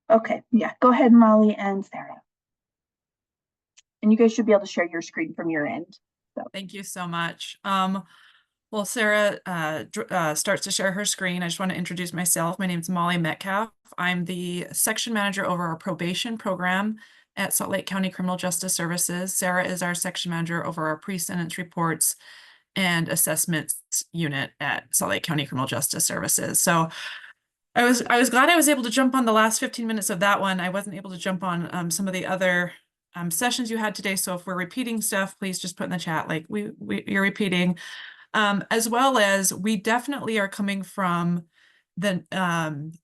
Okay, yeah, go ahead, Molly and Sarah. And you guys should be able to share your screen from your end. So, Thank you so much. Well, Sarah starts to share her screen. I just want to introduce myself. My name is Molly Metcalf. I'm the section manager over our probation program at Salt Lake County Criminal Justice Services. Sarah is our section manager over our pre-sentence reports and assessments unit at Salt Lake County Criminal Justice Services. So I was glad I was able to jump on the last 15 minutes of that one. I wasn't able to jump on some of the other sessions you had today. So if we're repeating stuff, please just put in the chat like you're repeating. As well as we definitely are coming from the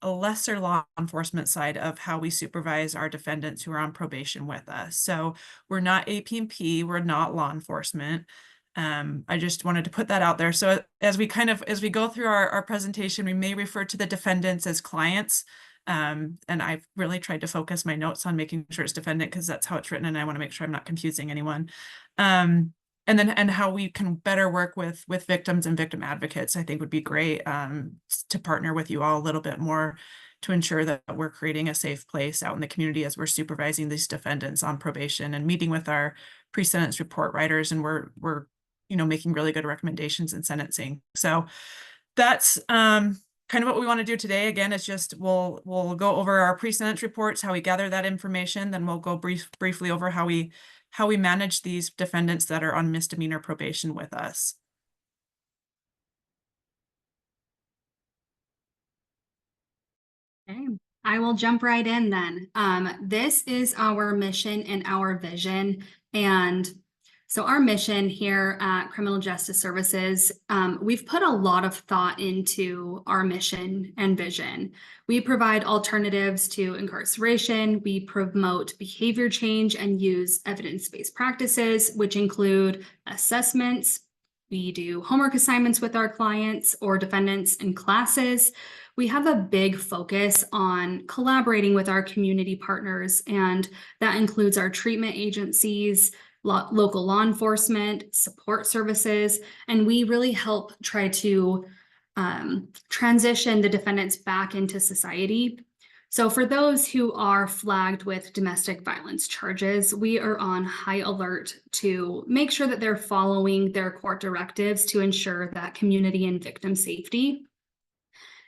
a lesser law enforcement side of how we supervise our defendants who are on probation with us. So we're not AP&P, we're not law enforcement. I just wanted to put that out there. So as we go through our presentation, we may refer to the defendants as clients. And I've really tried to focus my notes on making sure it's defendant because that's how it's written, and I want to make sure I'm not confusing anyone. And how we can better work with victims and victim advocates, I think would be great to partner with you all a little bit more to ensure that we're creating a safe place out in the community as we're supervising these defendants on probation and meeting with our pre-sentence report writers, and we're making really good recommendations in sentencing. So that's kind of what we want to do today. Again, it's just we'll go over our pre-sentence reports, how we gather that information, then we'll go briefly over how we manage these defendants that are on misdemeanor probation with us. Okay, I will jump right in then. This is our mission and our vision. And so our mission here at Criminal Justice Services, we've put a lot of thought into our mission and vision. We provide alternatives to incarceration. We promote behavior change and use evidence-based practices, which include assessments. We do homework assignments with our clients or defendants in classes. We have a big focus on collaborating with our community partners, and that includes our treatment agencies, local law enforcement, support services, and we really help try to transition the defendants back into society. So for those who are flagged with domestic violence charges, we are on high alert to make sure that they're following their court directives to ensure that community and victim safety.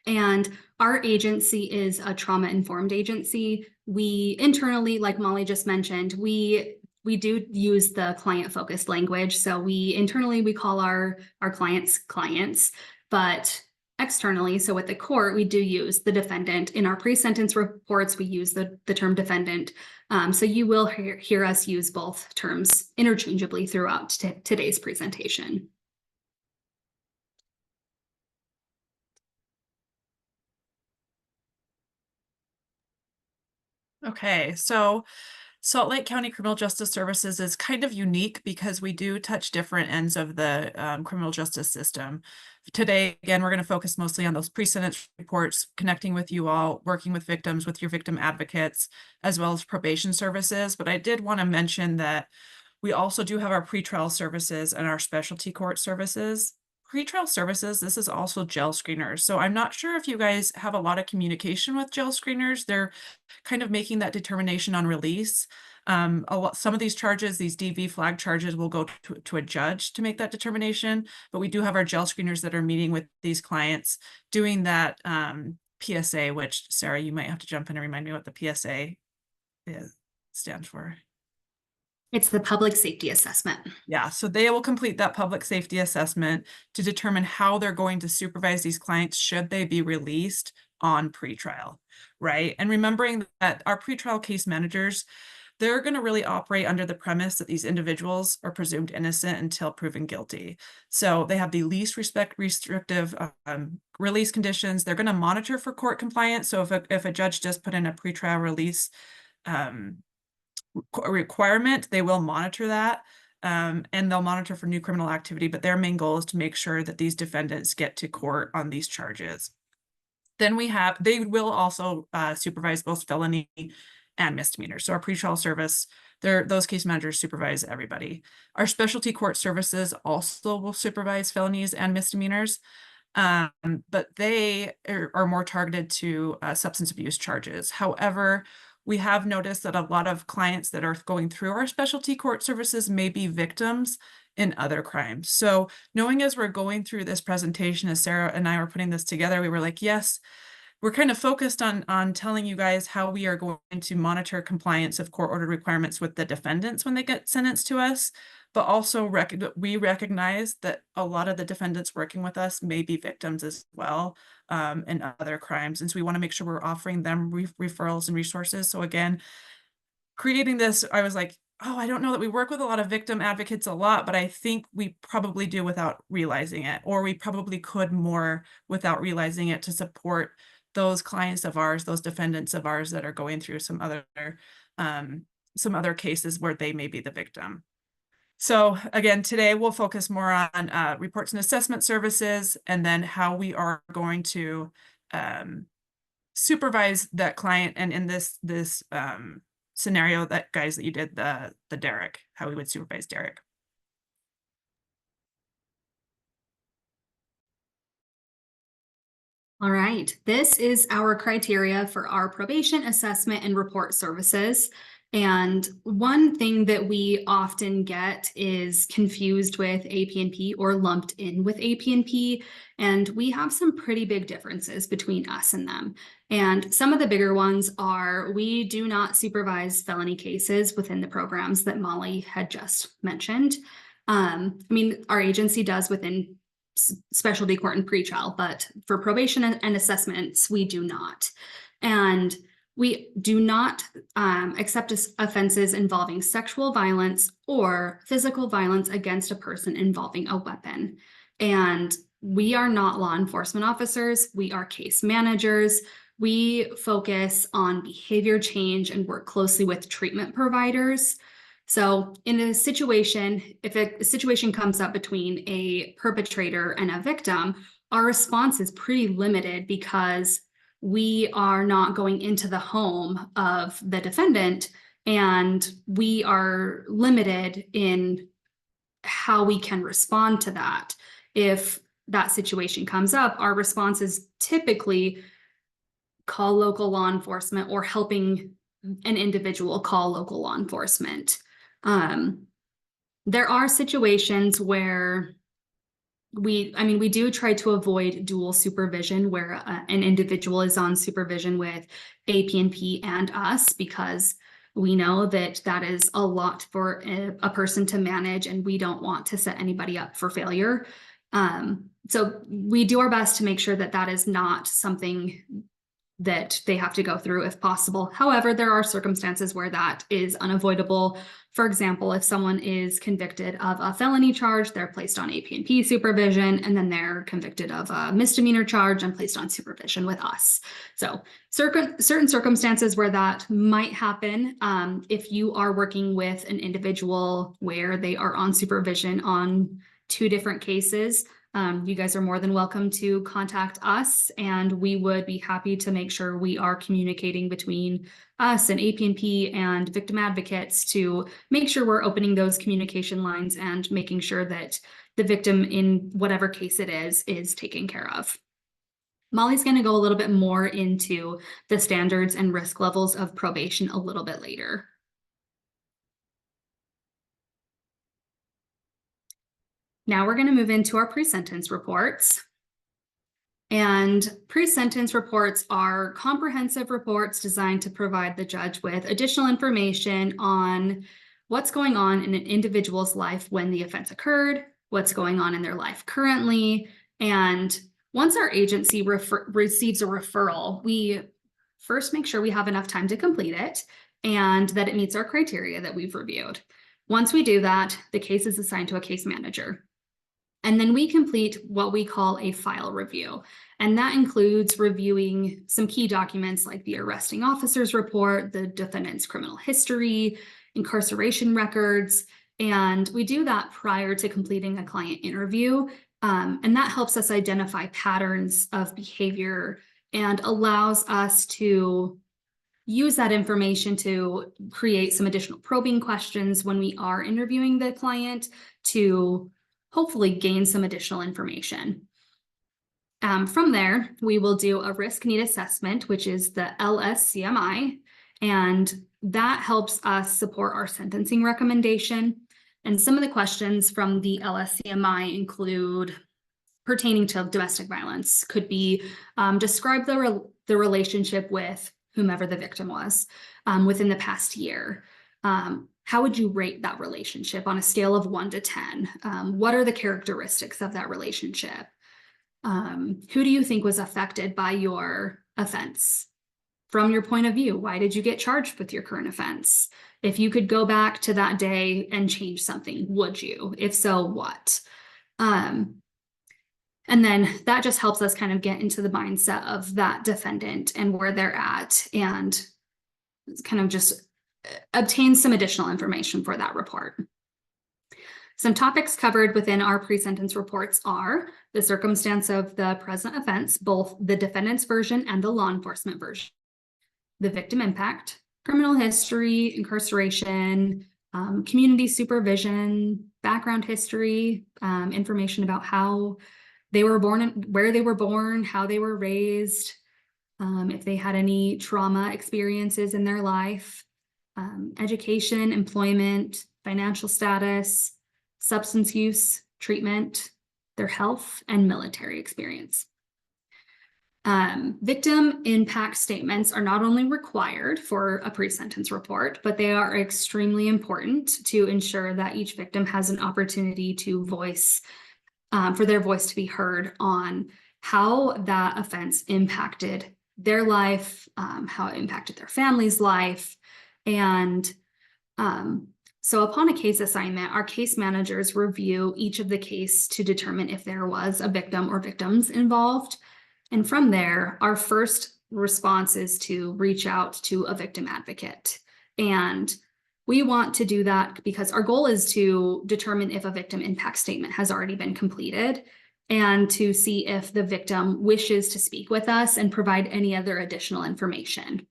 And our agency is a trauma-informed agency. We internally, like Molly just mentioned, we do use the client-focused language. So we call our clients, but externally, so with the court, we do use the defendant. In our pre-sentence reports, we use the term defendant. So you will hear us use both terms interchangeably throughout today's presentation. Okay, so Salt Lake County Criminal Justice Services is kind of unique because we do touch different ends of the criminal justice system. Today, again, we're going to focus mostly on those pre-sentence reports, connecting with you all, working with victims, with your victim advocates, as well as probation services. But I did want to mention that we also do have our pretrial services and our specialty court services. Pretrial services, this is also jail screeners. So I'm not sure if you guys have a lot of communication with jail screeners. They're kind of making that determination on release. Some of these charges, these DV flag charges, will go to a judge to make that determination. But we do have our jail screeners that are meeting with these clients, doing that PSA, which Sarah, you might have to jump in and remind me what the PSA stands for. It's the public safety assessment. Yeah, so they will complete that public safety assessment to determine how they're going to supervise these clients should they be released on pretrial, right? And remembering that our pretrial case managers, they're going to really operate under the premise that these individuals are presumed innocent until proven guilty. So they have the least restrictive release conditions. They're going to monitor for court compliance. So if a judge does put in a pretrial release requirement, they will monitor that, and they'll monitor for new criminal activity, but their main goal is to make sure that these defendants get to court on these charges. Then they will also supervise both felony and misdemeanor. So our pretrial service, those case managers supervise everybody. Our specialty court services also will supervise felonies and misdemeanors. But they are more targeted to substance abuse charges. However, we have noticed that a lot of clients that are going through our specialty court services may be victims in other crimes. So knowing as we're going through this presentation, as Sarah and I were putting this together, we were like, yes, we're kind of focused on telling you guys how we are going to monitor compliance of court ordered requirements with the defendants when they get sentenced to us, but also we recognize that a lot of the defendants working with us may be victims as well in other crimes. And so we want to make sure we're offering them referrals and resources. So again, creating this, I was like, oh, I don't know that we work with a lot of victim advocates a lot, but I think we probably do without realizing it, or we probably could more without realizing it to support those clients of ours, those defendants of ours that are going through some other cases where they may be the victim. So again, today we'll focus more on reports and assessment services, and then how we are going to supervise that client. And in this scenario that guys that you did the Derek, how we would supervise Derek. All right, this is our criteria for our probation assessment and report services. And one thing that we often get is confused with AP&P or lumped in with AP&P. And we have some pretty big differences between us and them. And some of the bigger ones are we do not supervise felony cases within the programs that Molly had just mentioned. I mean, our agency does within specialty court and pretrial, but for probation and assessments, we do not. And we do not accept offenses involving sexual violence or physical violence against a person involving a weapon. And we are not law enforcement officers. We are case managers. We focus on behavior change and work closely with treatment providers. So in a situation, if a situation comes up between a perpetrator and a victim, our response is pretty limited because we are not going into the home of the defendant, and we are limited in how we can respond to that. If that situation comes up, our response is typically call local law enforcement or helping an individual call local law enforcement. There are situations where we do try to avoid dual supervision where an individual is on supervision with AP&P and us, because we know that that is a lot for a person to manage, and we don't want to set anybody up for failure. So we do our best to make sure that that is not something that they have to go through if possible. However, there are circumstances where that is unavoidable. For example, if someone is convicted of a felony charge, they're placed on AP&P supervision, and then they're convicted of a misdemeanor charge and placed on supervision with us. So certain circumstances where that might happen, if you are working with an individual where they are on supervision on 2 different cases, you guys are more than welcome to contact us, and we would be happy to make sure we are communicating between us and AP&P and victim advocates to make sure we're opening those communication lines and making sure that the victim in whatever case it is taken care of. Molly's going to go a little bit more into the standards and risk levels of probation a little bit later. Now we're going to move into our pre-sentence reports. And pre-sentence reports are comprehensive reports designed to provide the judge with additional information on what's going on in an individual's life when the offense occurred, what's going on in their life currently. And once our agency receives a referral, we first make sure we have enough time to complete it and that it meets our criteria that we've reviewed. Once we do that, the case is assigned to a case manager. And then we complete what we call a file review. And that includes reviewing some key documents like the arresting officer's report, the defendant's criminal history, incarceration records. And we do that prior to completing a client interview. And that helps us identify patterns of behavior and allows us to use that information to create some additional probing questions when we are interviewing the client to hopefully gain some additional information. From there, we will do a risk need assessment, which is the LSCMI, and that helps us support our sentencing recommendation. And some of the questions from the LSCMI include pertaining to domestic violence, could be describe the relationship with whomever the victim was within the past year. How would you rate that relationship on a scale of 1 to 10? What are the characteristics of that relationship? Who do you think was affected by your offense? From your point of view, why did you get charged with your current offense? If you could go back to that day and change something, would you? If so, what? And then that just helps us kind of get into the mindset of that defendant and where they're at, and kind of just obtain some additional information for that report. Some topics covered within our pre-sentence reports are the circumstance of the present offense, both the defendant's version and the law enforcement version, the victim impact, criminal history, incarceration, community supervision, background history, information about how they were born and where they were born, how they were raised, if they had any trauma experiences in their life, education, employment, financial status, substance use, treatment, their health, and military experience. Victim impact statements are not only required for a pre-sentence report, but they are extremely important to ensure that each victim has an opportunity to voice, for their voice to be heard on how that offense impacted their life, how it impacted their family's life. And so upon a case assignment, our case managers review each of the case to determine if there was a victim or victims involved. And from there, our first response is to reach out to a victim advocate. And we want to do that because our goal is to determine if a victim impact statement has already been completed, and to see if the victim wishes to speak with us and provide any other additional information.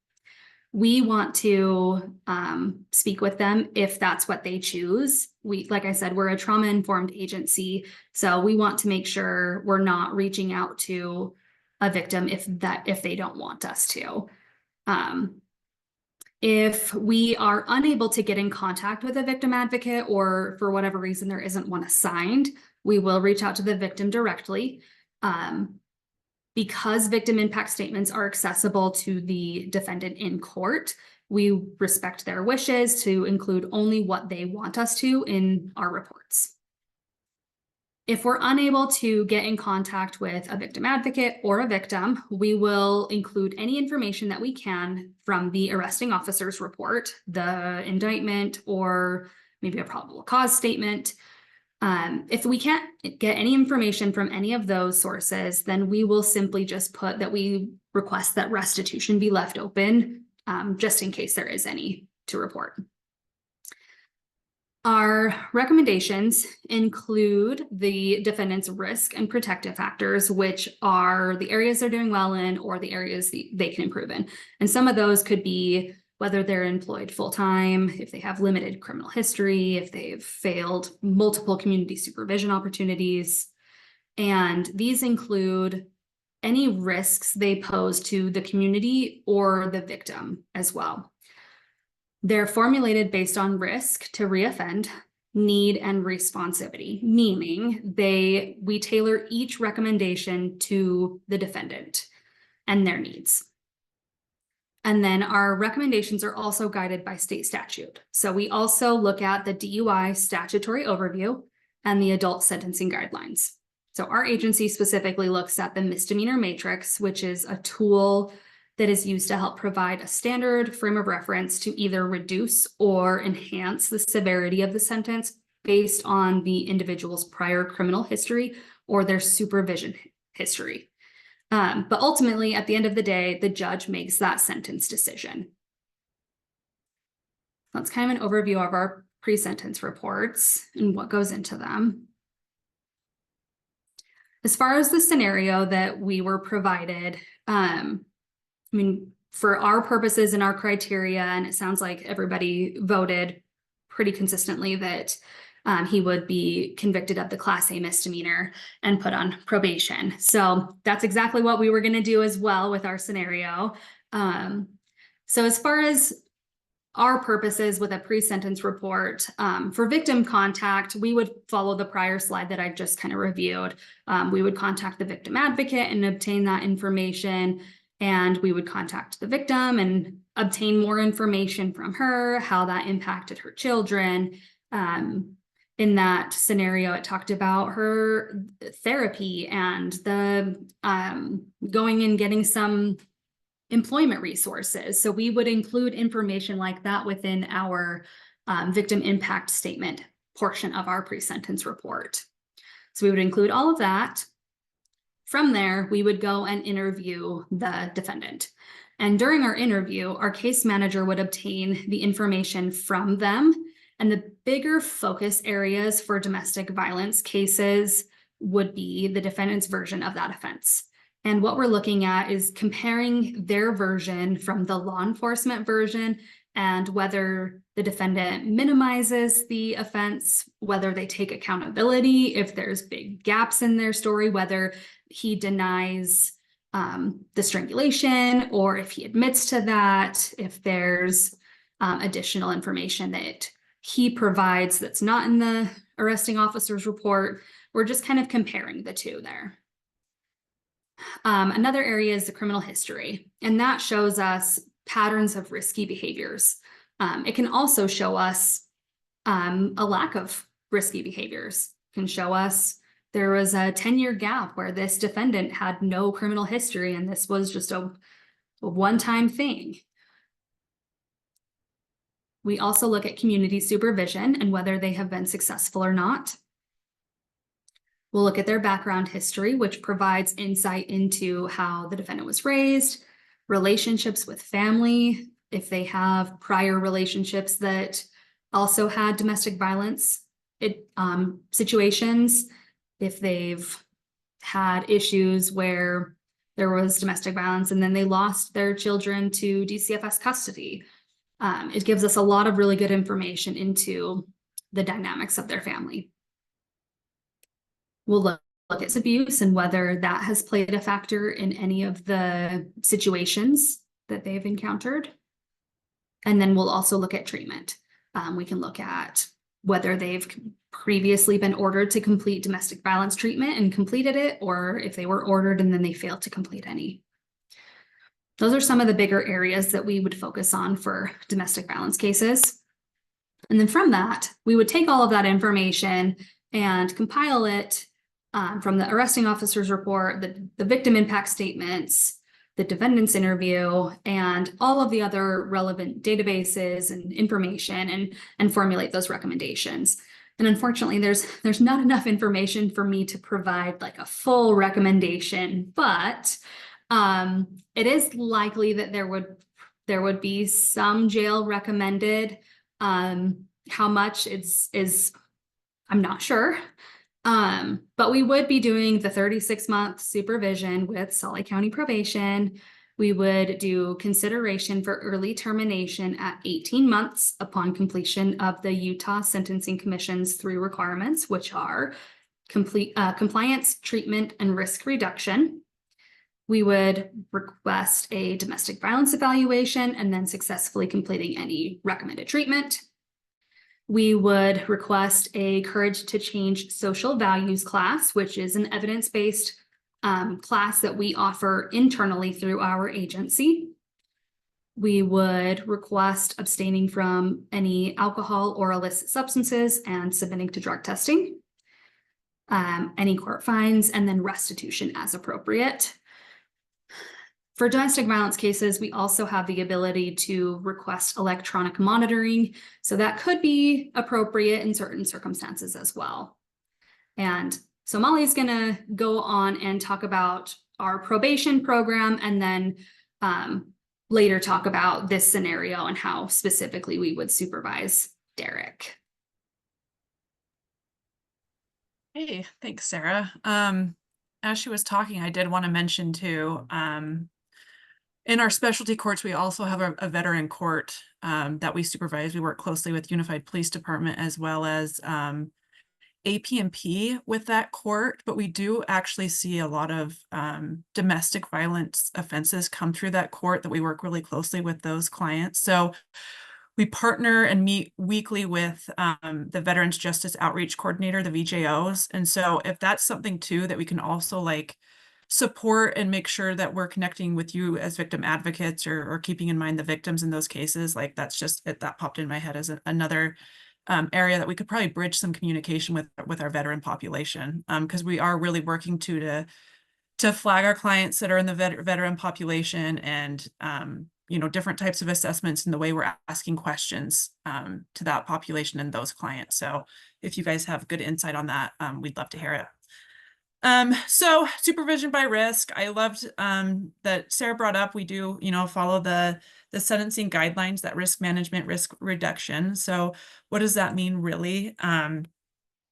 We want to speak with them if that's what they choose. Like I said, we're a trauma-informed agency, so we want to make sure we're not reaching out to a victim if they don't want us to. If we are unable to get in contact with a victim advocate, or for whatever reason there isn't one assigned, we will reach out to the victim directly. Because victim impact statements are accessible to the defendant in court, we respect their wishes to include only what they want us to in our reports. If we're unable to get in contact with a victim advocate or a victim, we will include any information that we can from the arresting officer's report, the indictment, or maybe a probable cause statement. If we can't get any information from any of those sources, then we will simply just put that we request that restitution be left open, just in case there is any to report. Our recommendations include the defendant's risk and protective factors, which are the areas they're doing well in or the areas they can improve in. And some of those could be whether they're employed full-time, if they have limited criminal history, if they've failed multiple community supervision opportunities. And these include any risks they pose to the community or the victim as well. They're formulated based on risk to reoffend, need, and responsivity, meaning we tailor each recommendation to the defendant and their needs. And then our recommendations are also guided by state statute. So we also look at the DUI statutory overview and the adult sentencing guidelines. So our agency specifically looks at the misdemeanor matrix, which is a tool that is used to help provide a standard frame of reference to either reduce or enhance the severity of the sentence based on the individual's prior criminal history or their supervision history. But ultimately, at the end of the day, the judge makes that sentence decision. That's kind of an overview of our pre-sentence reports and what goes into them. As far as the scenario that we were provided, I mean, for our purposes and our criteria, and it sounds like everybody voted pretty consistently that he would be convicted of the Class A misdemeanor and put on probation. So that's exactly what we were going to do as well with our scenario. So as far as our purposes with a pre-sentence report, for victim contact, we would follow the prior slide that I just kind of reviewed. We would contact the victim advocate and obtain that information, and we would contact the victim and obtain more information from her, how that impacted her children. In that scenario, it talked about her therapy and the going and getting some employment resources. So we would include information like that within our victim impact statement portion of our pre-sentence report. So we would include all of that. From there, we would go and interview the defendant. And during our interview, our case manager would obtain the information from them. And the bigger focus areas for domestic violence cases would be the defendant's version of that offense. And what we're looking at is comparing their version from the law enforcement version and whether the defendant minimizes the offense, whether they take accountability, if there's big gaps in their story, whether he denies the strangulation, or if he admits to that, if there's additional information that he provides that's not in the arresting officer's report. We're just kind of comparing the two there. Another area is the criminal history, and that shows us patterns of risky behaviors. It can also show us a lack of risky behaviors. It can show us there was a 10-year gap where this defendant had no criminal history, and this was just a one-time thing. We also look at community supervision and whether they have been successful or not. We'll look at their background history, which provides insight into how the defendant was raised, relationships with family, if they have prior relationships that also had domestic violence situations, if they've had issues where there was domestic violence and then they lost their children to DCFS custody. It gives us a lot of really good information into the dynamics of their family. We'll look at abuse and whether that has played a factor in any of the situations that they've encountered. And then we'll also look at treatment. We can look at whether they've previously been ordered to complete domestic violence treatment and completed it, or if they were ordered and then they failed to complete any. Those are some of the bigger areas that we would focus on for domestic violence cases. And then from that, we would take all of that information and compile it from the arresting officer's report, the victim impact statements, the defendant's interview, and all of the other relevant databases and information, and formulate those recommendations. And unfortunately, there's not enough information for me to provide like a full recommendation, but it is likely that there would be some jail recommended. How much is I'm not sure. But we would be doing the 36-month supervision with Salt Lake County Probation. We would do consideration for early termination at 18 months upon completion of the Utah Sentencing Commission's 3 requirements, which are compliance, treatment, and risk reduction. We would request a domestic violence evaluation and then successfully completing any recommended treatment. We would request a Courage to Change social values class, which is an evidence-based class that we offer internally through our agency. We would request abstaining from any alcohol or illicit substances and submitting to drug testing, any court fines, and then restitution as appropriate. For domestic violence cases, we also have the ability to request electronic monitoring. So that could be appropriate in certain circumstances as well. And so Molly's gonna go on and talk about our probation program, and then later talk about this scenario and how specifically we would supervise Derek. Hey, thanks, Sarah. As she was talking, I did want to mention too, In our specialty courts, we also have a veteran court that we supervise. We work closely with Unified Police Department as well as AP&P with that court, but we do actually see a lot of domestic violence offenses come through that court that we work really closely with those clients. So we partner and meet weekly with the Veterans Justice Outreach Coordinator, the VJOs. And so if that's something too that we can also like support and make sure that we're connecting with you as victim advocates or keeping in mind the victims in those cases, like that's just it, that popped in my head as another area that we could probably bridge some communication with our veteran population, because we are really working to flag our clients that are in the veteran population and you know, different types of assessments and the way we're asking questions to that population and those clients. So if you guys have good insight on that, we'd love to hear it. So supervision by risk, I loved that Sarah brought up, we do, you know, follow the sentencing guidelines, that risk management, risk reduction. So what does that mean really?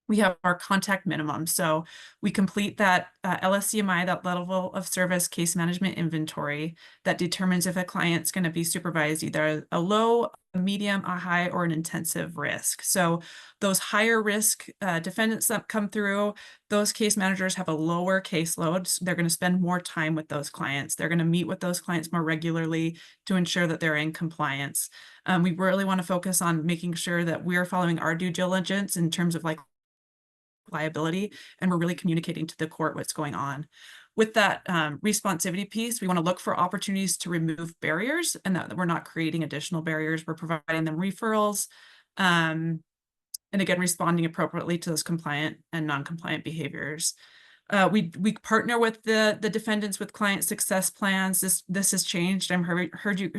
We have our contact minimum. So we complete that LSCMI, that level of service case management inventory that determines if a client's going to be supervised either a low, a medium, a high, or an intensive risk. So those higher risk defendants that come through, those case managers have a lower caseload. So they're going to spend more time with those clients. They're going to meet with those clients more regularly to ensure that they're in compliance. We really want to focus on making sure that we're following our due diligence in terms of like liability, and we're really communicating to the court what's going on. With that responsivity piece, we want to look for opportunities to remove barriers and that we're not creating additional barriers. We're providing them referrals, and again, responding appropriately to those compliant and non-compliant behaviors. We partner with the defendants with client success plans. This has changed. I'm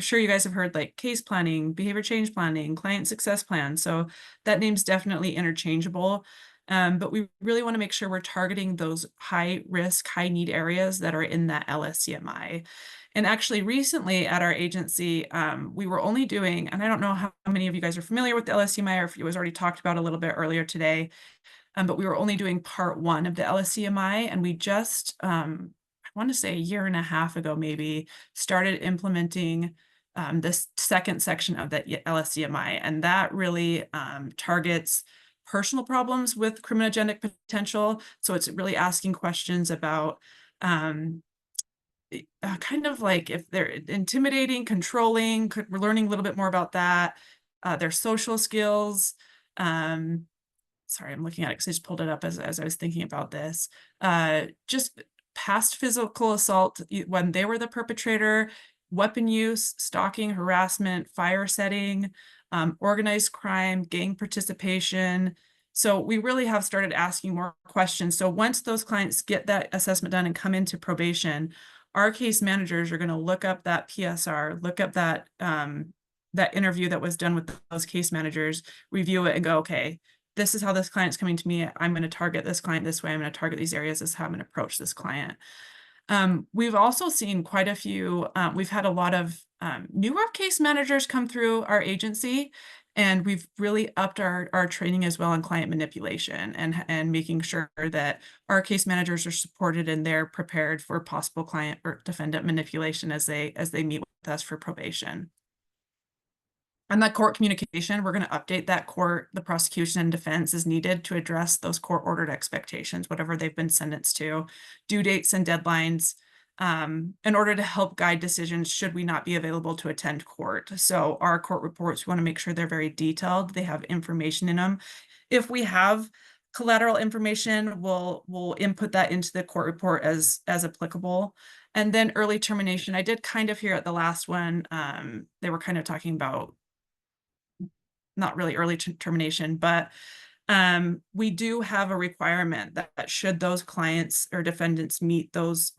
sure you guys have heard like case planning, behavior change planning, client success plan. So that name's definitely interchangeable. But we really want to make sure we're targeting those high risk, high need areas that are in that LSCMI. And actually recently at our agency, we were only doing, and I don't know how many of you guys are familiar with the LSCMI or if it was already talked about a little bit earlier today, but we were only doing part 1 of the LSCMI, and we just, I want to say a year and a half ago, maybe started implementing this second section of the LSCMI, and that really targets personal problems with criminogenic potential. So it's really asking questions about kind of like if they're intimidating, controlling, we're learning a little bit more about that, their social skills. Sorry, I'm looking at it because I just pulled it up as I was thinking about this. Just past physical assault when they were the perpetrator, weapon use, stalking, harassment, fire setting, organized crime, gang participation. So we really have started asking more questions. So once those clients get that assessment done and come into probation, our case managers are going to look up that PSR, look up that that interview that was done with those case managers, review it and go, okay, this is how this client's coming to me. I'm going to target this client this way. I'm going to target these areas. This is how I'm going to approach this client. We've also seen quite a few, we've had a lot of newer case managers come through our agency, and we've really upped our training as well on client manipulation and making sure that our case managers are supported and they're prepared for possible client or defendant manipulation as they meet with us for probation. And that court communication, we're going to update that court, the prosecution and defense as needed to address those court-ordered expectations, whatever they've been sentenced to, due dates and deadlines, in order to help guide decisions should we not be available to attend court. So our court reports, we want to make sure they're very detailed. They have information in them. If we have collateral information, we'll input that into the court report as applicable. And then early termination, I did kind of hear at the last one, they were kind of talking about not really early termination, but we do have a requirement that should those clients or defendants meet those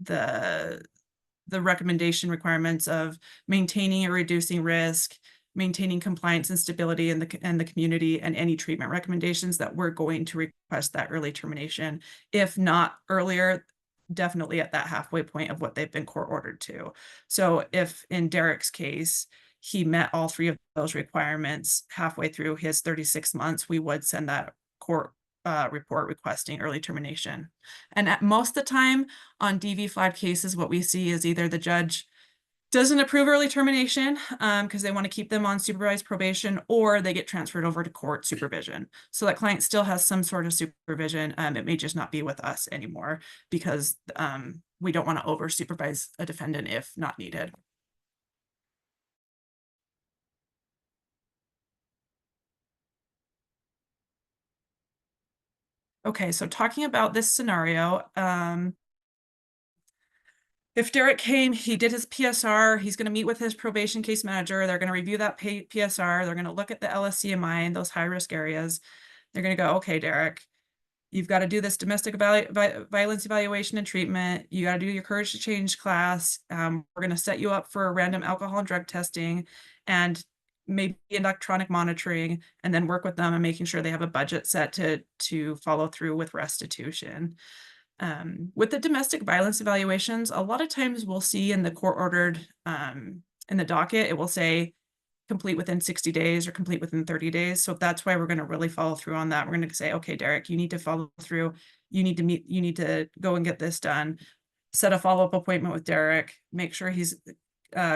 the recommendation requirements of maintaining or reducing risk, maintaining compliance and stability in the community, and any treatment recommendations, that we're going to request that early termination. If not earlier, definitely at that halfway point of what they've been court ordered to. So if in Derek's case, he met all 3 of those requirements halfway through his 36 months, we would send that court report requesting early termination. And at most of the time on DV5 cases, what we see is either the judge doesn't approve early termination because they want to keep them on supervised probation, or they get transferred over to court supervision. So that client still has some sort of supervision. It may just not be with us anymore because we don't want to over supervise a defendant if not needed. Okay, so talking about this scenario, if Derek came, he did his PSR, he's going to meet with his probation case manager. They're going to review that PSR. They're going to look at the LSCMI and those high-risk areas. They're going to go, okay, Derek, you've got to do this domestic violence evaluation and treatment. You got to do your courage to change class. We're going to set you up for a random alcohol and drug testing and maybe electronic monitoring, and then work with them and making sure they have a budget set to follow through with restitution. With the domestic violence evaluations, a lot of times we'll see in the court ordered in the docket, it will say complete within 60 days or complete within 30 days. So that's why we're going to really follow through on that. We're going to say, okay, Derek, you need to follow through. You need to go and get this done. Set a follow-up appointment with Derek, make sure he's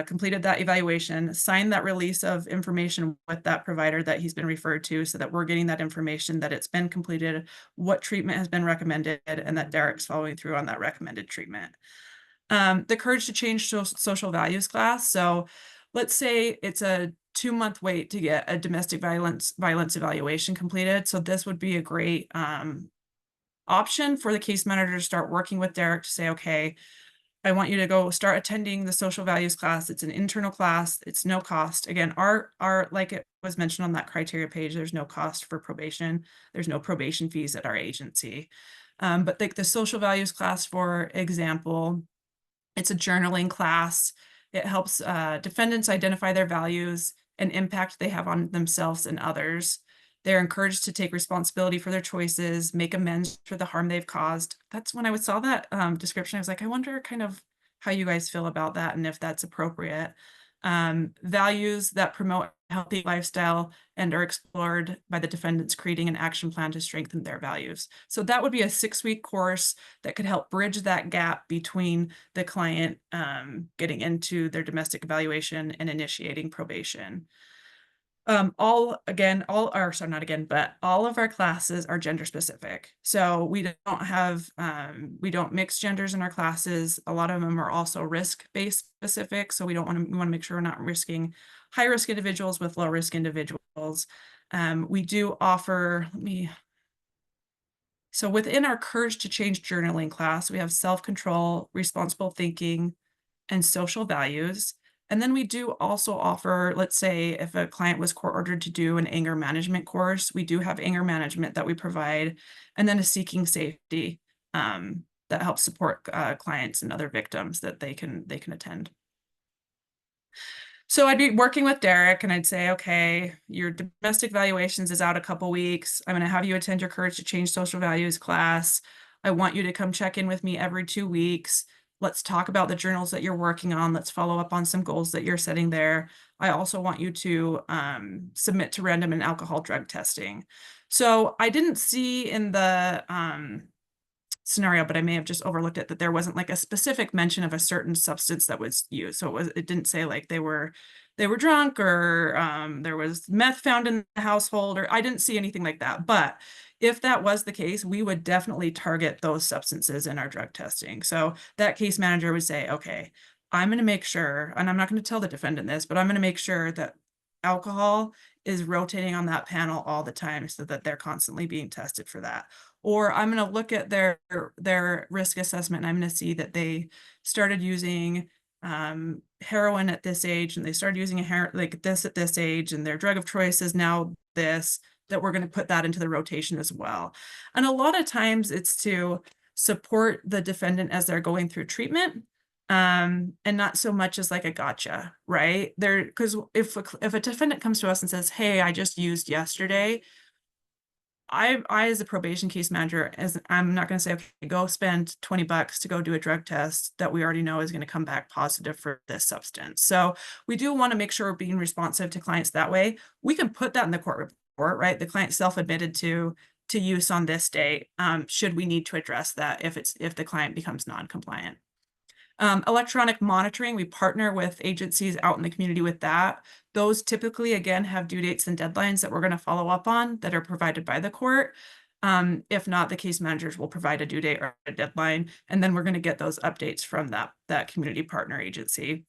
completed that evaluation, sign that release of information with that provider that he's been referred to so that we're getting that information that it's been completed, what treatment has been recommended, and that Derek's following through on that recommended treatment. The courage to change social values class. So let's say it's a 2-month wait to get a domestic violence evaluation completed. So this would be a great option for the case manager to start working with Derek to say, okay, I want you to go start attending the social values class. It's an internal class. It's no cost. Again, our like it was mentioned on that criteria page, there's no cost for probation. There's no probation fees at our agency. But like the social values class, for example, it's a journaling class. It helps defendants identify their values and impact they have on themselves and others. They're encouraged to take responsibility for their choices, make amends for the harm they've caused. That's when I saw that description, I was like, I wonder kind of how you guys feel about that and if that's appropriate. Values that promote a healthy lifestyle and are explored by the defendants, creating an action plan to strengthen their values. So that would be a 6-week course that could help bridge that gap between the client getting into their domestic evaluation and initiating probation. All of our classes are gender specific. So we don't mix genders in our classes. A lot of them are also risk-based specific. So we want to make sure we're not risking high risk individuals with low risk individuals. We do offer, so within our Courage to Change journaling class, we have self-control, responsible thinking, and social values. And then we do also offer, let's say if a client was court ordered to do an anger management course, we do have anger management that we provide, and then a seeking safety that helps support clients and other victims that they can attend. So I'd be working with Derek and I'd say, okay, your domestic valuations is out a couple weeks. I'm going to have you attend your Courage to Change social values class. I want you to come check in with me every 2 weeks. Let's talk about the journals that you're working on. Let's follow up on some goals that you're setting there. I also want you to submit to random and alcohol drug testing. So I didn't see in the scenario, but I may have just overlooked it, that there wasn't like a specific mention of a certain substance that was used. So it didn't say like they were drunk or there was meth found in the household, or I didn't see anything like that. But if that was the case, we would definitely target those substances in our drug testing. So that case manager would say, okay, I'm going to make sure, and I'm not going to tell the defendant this, but I'm going to make sure that alcohol is rotating on that panel all the time so that they're constantly being tested for that. Or I'm going to look at their risk assessment and I'm going to see that they started using heroin at this age, and they started using like this at this age, and their drug of choice is now this, that we're going to put that into the rotation as well. And a lot of times it's to support the defendant as they're going through treatment, and not so much as like a gotcha, right? Because if a defendant comes to us and says, hey, I just used yesterday, I as a probation case manager, I'm not going to say, okay, go spend $20 to go do a drug test that we already know is going to come back positive for this substance. So we do want to make sure we're being responsive to clients that way. We can put that in the court report, right? The client self-admitted to to use on this date, should we need to address that if the client becomes non-compliant. Electronic monitoring, we partner with agencies out in the community with that. Those typically, again, have due dates and deadlines that we're going to follow up on that are provided by the court. If not, the case managers will provide a due date or a deadline, and then we're going to get those updates from that community partner agency.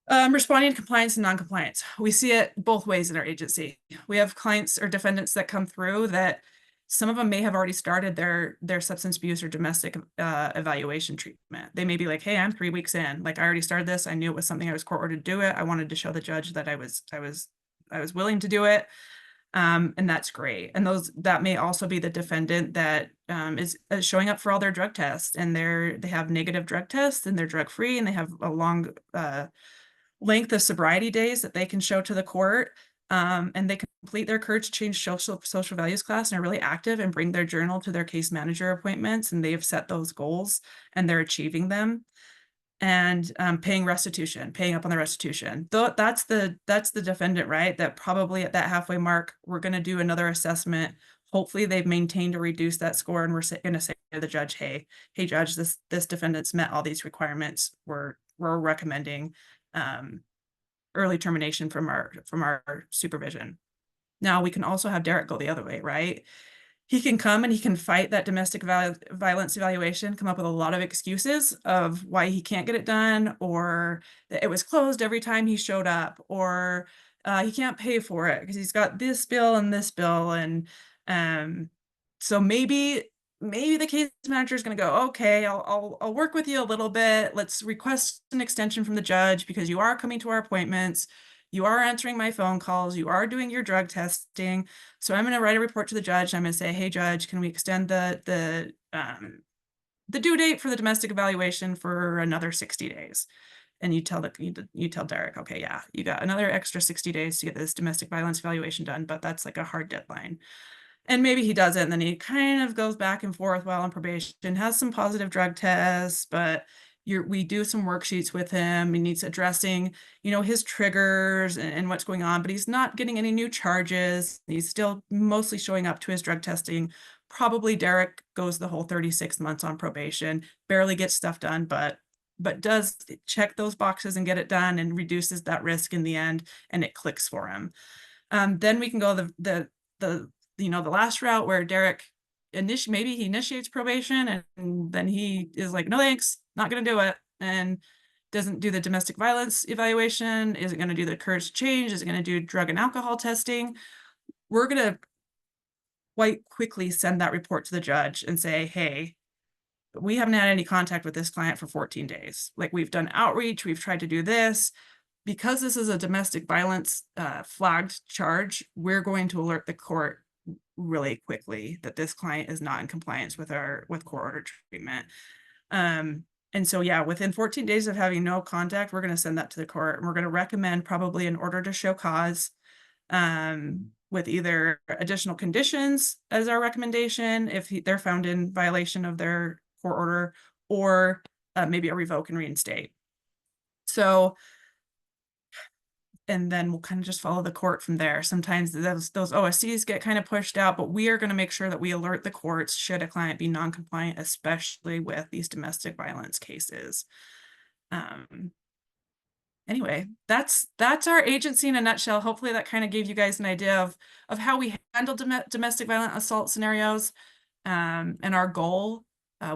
Responding to compliance and non-compliance. We see it both ways in our agency. We have clients or defendants that come through that some of them may have already started their substance abuse or domestic evaluation treatment. They may be like, hey, I'm 3 weeks in. Like, I already started this. I knew it was something I was court ordered to do it. I wanted to show the judge that I was willing to do it. And that's great. And that may also be the defendant that is showing up for all their drug tests, and they have negative drug tests and they're drug free, and they have a long length of sobriety days that they can show to the court, and they complete their courage to change social values class and are really active and bring their journal to their case manager appointments, and they've set those goals and they're achieving them. And paying up on the restitution. Though that's the defendant, right? That probably at that halfway mark, we're going to do another assessment. Hopefully they've maintained or reduced that score, and we're going to say to the judge, hey judge, this defendant's met all these requirements. We're recommending early termination from our supervision. Now we can also have Derek go the other way, right? He can come and he can fight that domestic violence evaluation, come up with a lot of excuses of why he can't get it done, or that it was closed every time he showed up, or he can't pay for it because he's got this bill and this bill. And so maybe the case manager is going to go, okay, I'll work with you a little bit. Let's request an extension from the judge because you are coming to our appointments. You are answering my phone calls. You are doing your drug testing. So I'm going to write a report to the judge. I'm going to say, hey, judge, can we extend the due date for the domestic evaluation for another 60 days? And you tell Derek, okay, yeah, you got another extra 60 days to get this domestic violence evaluation done, but that's like a hard deadline. And maybe he does it, and then he kind of goes back and forth while on probation, has some positive drug tests, but we do some worksheets with him. He needs addressing, his triggers and what's going on, but he's not getting any new charges. He's still mostly showing up to his drug testing. Probably Derek goes the whole 36 months on probation, barely gets stuff done, but does check those boxes and get it done and reduces that risk in the end, and it clicks for him. Then we can go the last route where Derek maybe he initiates probation, and then he is like, no thanks, not going to do it, and doesn't do the domestic violence evaluation, isn't going to do the courage to change, isn't going to do drug and alcohol testing. We're going to quite quickly send that report to the judge and say, hey, we haven't had any contact with this client for 14 days. Like, we've done outreach, we've tried to do this. Because this is a domestic violence flagged charge, we're going to alert the court really quickly that this client is not in compliance with court order treatment. And so, yeah, within 14 days of having no contact, we're going to send that to the court, and we're going to recommend probably an order to show cause, with either additional conditions as our recommendation if they're found in violation of their court order, or maybe a revoke and reinstate. So, and then we'll kind of just follow the court from there. Sometimes those OSCs get kind of pushed out, but we are going to make sure that we alert the courts should a client be non-compliant, especially with these domestic violence cases. Anyway, that's our agency in a nutshell. Hopefully that kind of gave you guys an idea of how we handle domestic violent assault scenarios, and our goal.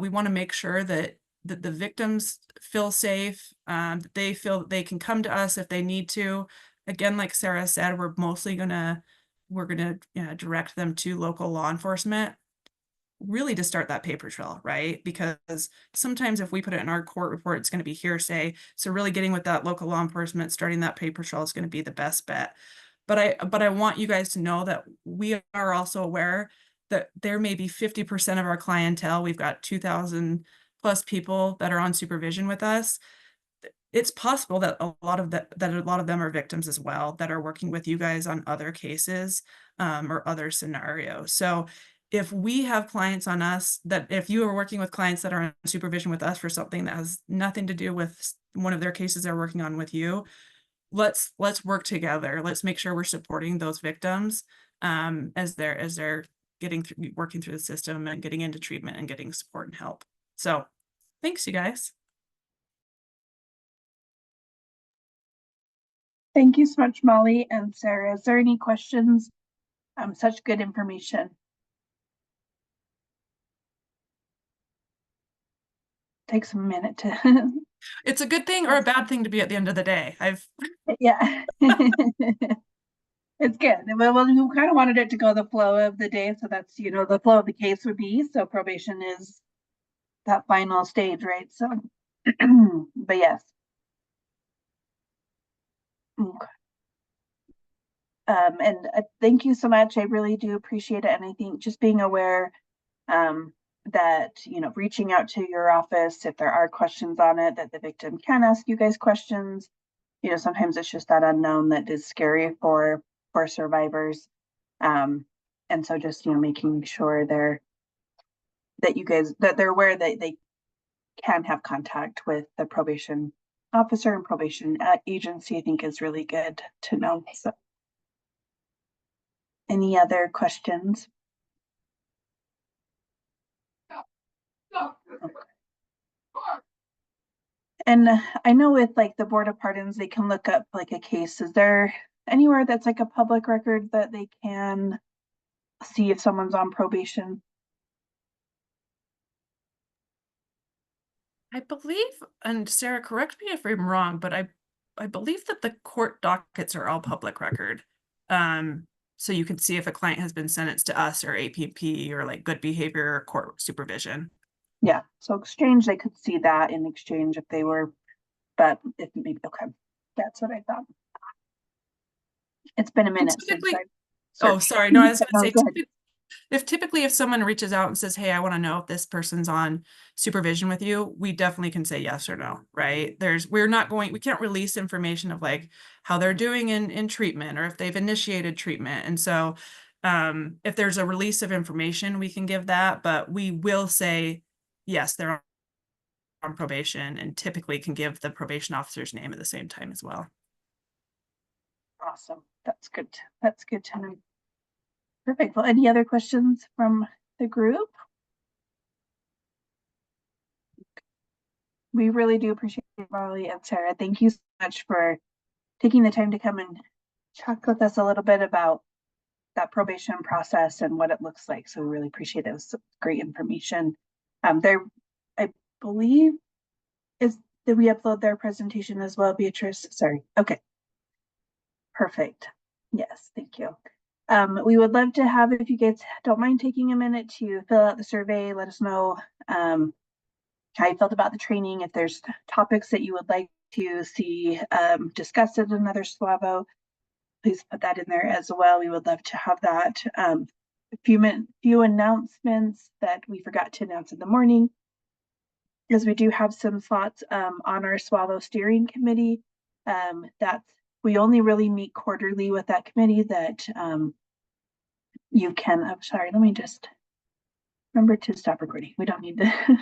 We want to make sure that the victims feel safe, that they feel that they can come to us if they need to. Again, like Sarah said, we're gonna direct them to local law enforcement, really to start that paper trail, right? Because sometimes if we put it in our court report, it's going to be hearsay. So really getting with that local law enforcement, starting that paper trail is going to be the best bet. But I want you guys to know that we are also aware that there may be 50% of our clientele. We've got 2,000 plus people that are on supervision with us. It's possible that a lot of them are victims as well, that are working with you guys on other cases, or other scenarios. So if we have clients on us, that if you are working with clients that are on supervision with us for something that has nothing to do with one of their cases they're working on with you, let's work together. Let's make sure we're supporting those victims, as they're working through the system and getting into treatment and getting support and help. So thanks, you guys. Thank you so much, Molly and Sarah. Is there any questions? Such good information. Takes a minute to It's a good thing or a bad thing to be at the end of the day. yeah. It's good. Well, we kind of wanted it to go the flow of the day, so that's, you know, the flow of the case would be, so probation is that final stage, right? So but yes. Okay. And thank you so much. I really do appreciate it. And I think just being aware that, you know, reaching out to your office, if there are questions on it, that the victim can ask you guys questions. You know, sometimes it's just that unknown that is scary for survivors. And so just, you know, making sure they're aware that they can have contact with the probation officer and probation agency, I think is really good to know. So any other questions? Okay. And I know with like the Board of Pardons, they can look up like a case. Is there anywhere that's like a public record that they can see if someone's on probation? I believe, and Sarah, correct me if I'm wrong, but I believe that the court dockets are all public record. So you can see if a client has been sentenced to us or APP or like good behavior or court supervision. Yeah, so exchange, they could see that in exchange if they were, but if maybe, okay, that's what I thought. It's been a minute since I oh, sorry, no, I was No, gonna go say, ahead. if someone reaches out and says, hey, I want to know if this person's on supervision with you, we definitely can say yes or no, right? We can't release information of like how they're doing in treatment or if they've initiated treatment. And so if there's a release of information, we can give that, but we will say, yes, they're on probation, and typically can give the probation officer's name at the same time as well. Awesome, that's good. That's good to know. Perfect. Well, any other questions from the group? We really do appreciate it, Molly and Sarah. Thank you so much for taking the time to come and talk with us a little bit about that probation process and what it looks like. So we really appreciate it. It was great information. I believe, did we upload their presentation as well, Beatrice? Sorry. Okay. Perfect. Yes, thank you. We would love to have, if you guys don't mind taking a minute to fill out the survey, let us know how you felt about the training. If there's topics that you would like to see discussed at another SWAVO, please put that in there as well. We would love to have that. A few announcements that we forgot to announce in the morning, because we do have some slots on our SWAVO steering committee. We only really meet quarterly with that committee. That you can, I'm sorry, let me just remember to stop recording. We don't need to